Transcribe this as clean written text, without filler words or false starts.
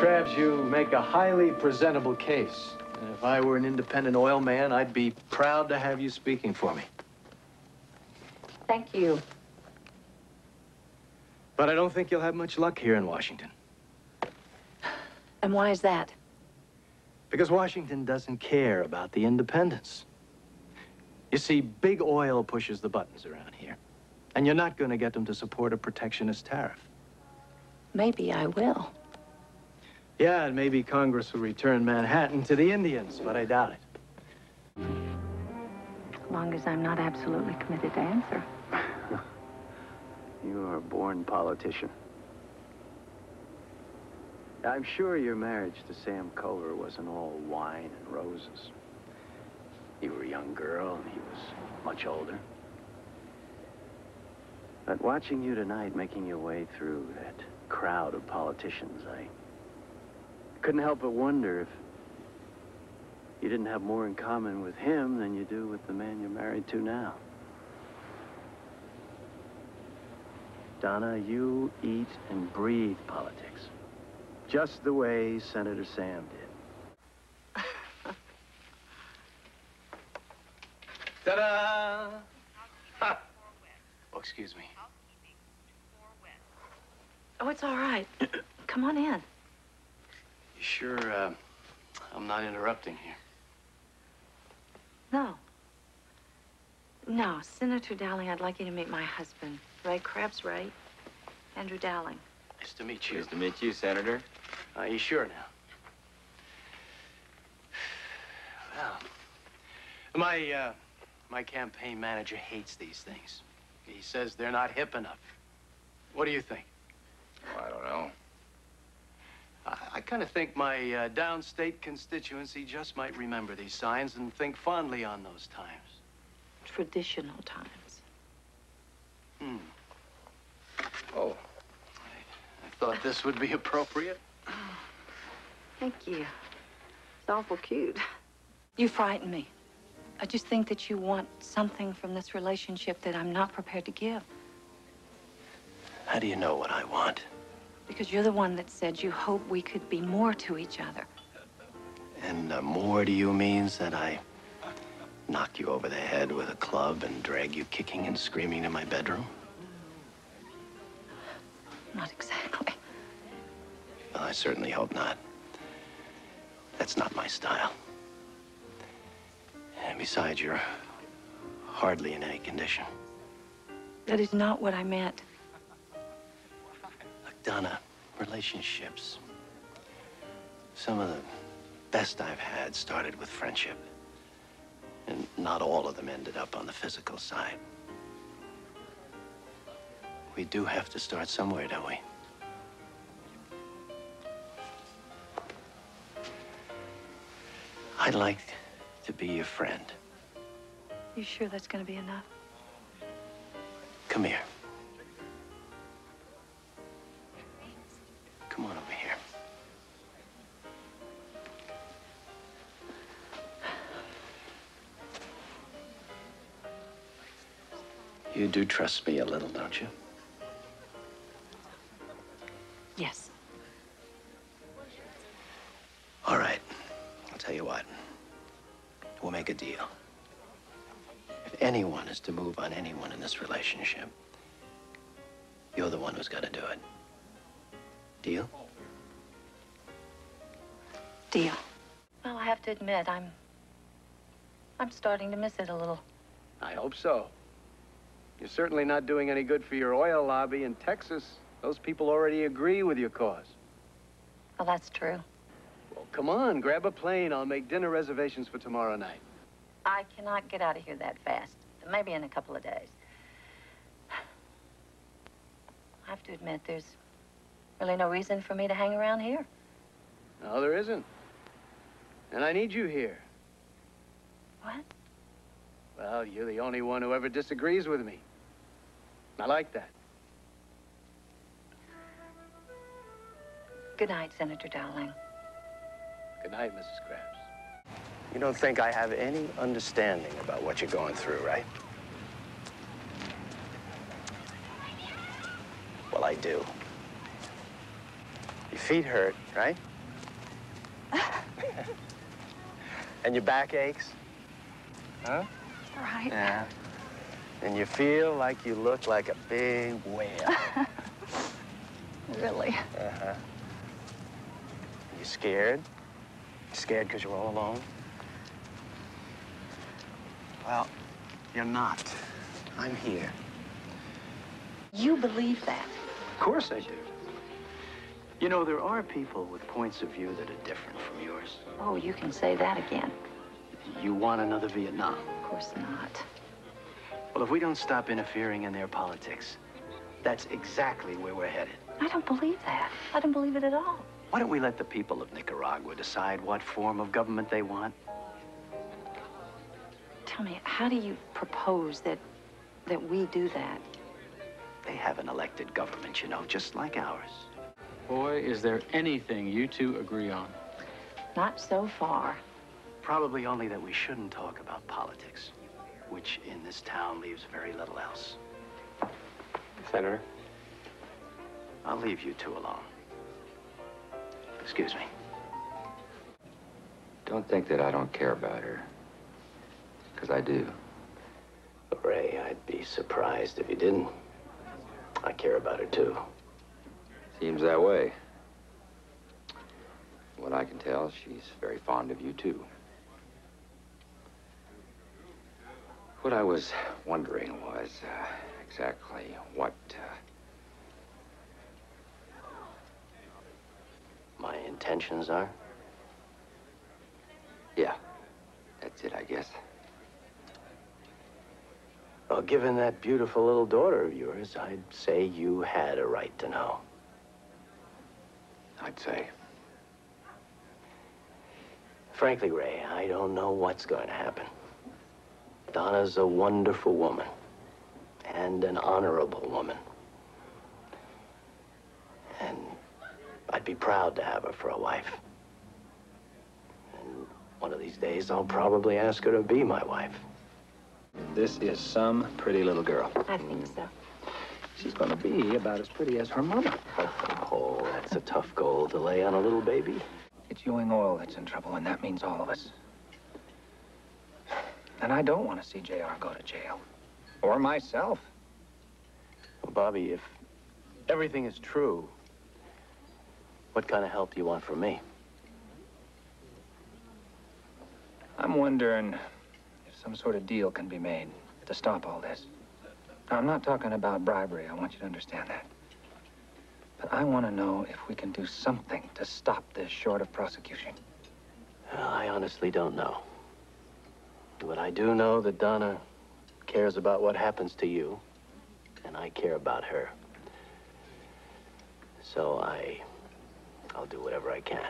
Krabs, you make a highly presentable case. And if I were an independent oil man, I'd be proud to have you speaking for me. Thank you. But I don't think you'll have much luck here in Washington. And why is that? Because Washington doesn't care about the independents. You see, big oil pushes the buttons around here. And you're not going to get them to support a protectionist tariff. Maybe I will. Yeah, and maybe Congress will return Manhattan to the Indians, but I doubt it. As long as I'm not absolutely committed to answer. You are a born politician. I'm sure your marriage to Sam Culver wasn't all wine and roses. You were a young girl, and he was much older. But watching you tonight, making your way through that crowd of politicians, I couldn't help but wonder if you didn't have more in common with him than you do with the man you're married to now. Donna, you eat and breathe politics, just the way Senator Sam did. Ta-da! Ha! Oh, excuse me. Oh, it's all right. Come on in. You sure I'm not interrupting here? No. No, Senator Dowling, I'd like you to meet my husband. Ray Krabs, Ray. Andrew Dowling. Nice to meet you. Nice to meet you, Senator. Are you sure now? Well, my campaign manager hates these things. He says they're not hip enough. What do you think? Oh, I don't know. I kind of think my downstate constituency just might remember these signs and think fondly on those times. Traditional times. Hmm. Oh. I thought this would be appropriate. Oh, thank you. It's awful cute. You frighten me. I just think that you want something from this relationship that I'm not prepared to give. How do you know what I want? Because you're the one that said you hope we could be more to each other. And more to you means that I knock you over the head with a club and drag you kicking and screaming to my bedroom? Not exactly. Well, I certainly hope not. That's not my style. And besides, you're hardly in any condition. That is not what I meant. Look, Donna, relationships. Some of the best I've had started with friendship. And not all of them ended up on the physical side. We do have to start somewhere, don't we? I'd like to be your friend. You sure that's going to be enough? Come here. Come on over here. You do trust me a little, don't you? Yes. All right. I'll tell you what. We'll make a deal. If anyone is to move on anyone in this relationship, you're the one who's got to do it. Deal? Deal. Well, I have to admit, I'm starting to miss it a little. I hope so. You're certainly not doing any good for your oil lobby in Texas. Those people already agree with your cause. Well, that's true. Well, come on, grab a plane. I'll make dinner reservations for tomorrow night. I cannot get out of here that fast. Maybe in a couple of days. I have to admit, there's really no reason for me to hang around here. No, there isn't. And I need you here. What? Well, you're the only one who ever disagrees with me. I like that. Good night, Senator Dowling. Good night, Mrs. Krabs. You don't think I have any understanding about what you're going through, right? Well, I do. Your feet hurt, right? And your back aches? Huh? Right. Yeah. And you feel like you look like a big whale. Really? Uh-huh. You scared? Scared because you're all alone? Well, you're not. I'm here. You believe that? Of course I do. You know, there are people with points of view that are different from yours. Oh, you can say that again. You want another Vietnam? Of course not. Well, if we don't stop interfering in their politics, that's exactly where we're headed. I don't believe that. I don't believe it at all. Why don't we let the people of Nicaragua decide what form of government they want? Tell me, how do you propose that we do that? They have an elected government, you know, just like ours. Boy, is there anything you two agree on? Not so far. Probably only that we shouldn't talk about politics, which in this town leaves very little else. Senator? I'll leave you two alone. Excuse me. Don't think that I don't care about her. Because I do. Ray, I'd be surprised if you didn't. I care about her, too. Seems that way. What I can tell, she's very fond of you, too. What I was wondering was exactly what... My intentions are? Yeah, that's it, I guess. Well, given that beautiful little daughter of yours, I'd say you had a right to know. I'd say. Frankly, Ray, I don't know what's going to happen. Donna's a wonderful woman, and an honorable woman. And I'd be proud to have her for a wife. And one of these days, I'll probably ask her to be my wife. This is some pretty little girl. I think so. She's gonna be about as pretty as her mama. Oh, that's a tough goal to lay on a little baby. It's Ewing Oil that's in trouble, and that means all of us. And I don't want to see JR go to jail. Or myself. Well, Bobby, if everything is true, what kind of help do you want from me? I'm wondering if some sort of deal can be made to stop all this. Now, I'm not talking about bribery. I want you to understand that. But I want to know if we can do something to stop this short of prosecution. Well, I honestly don't know. But I do know that Donna cares about what happens to you, and I care about her. So I'll do whatever I can.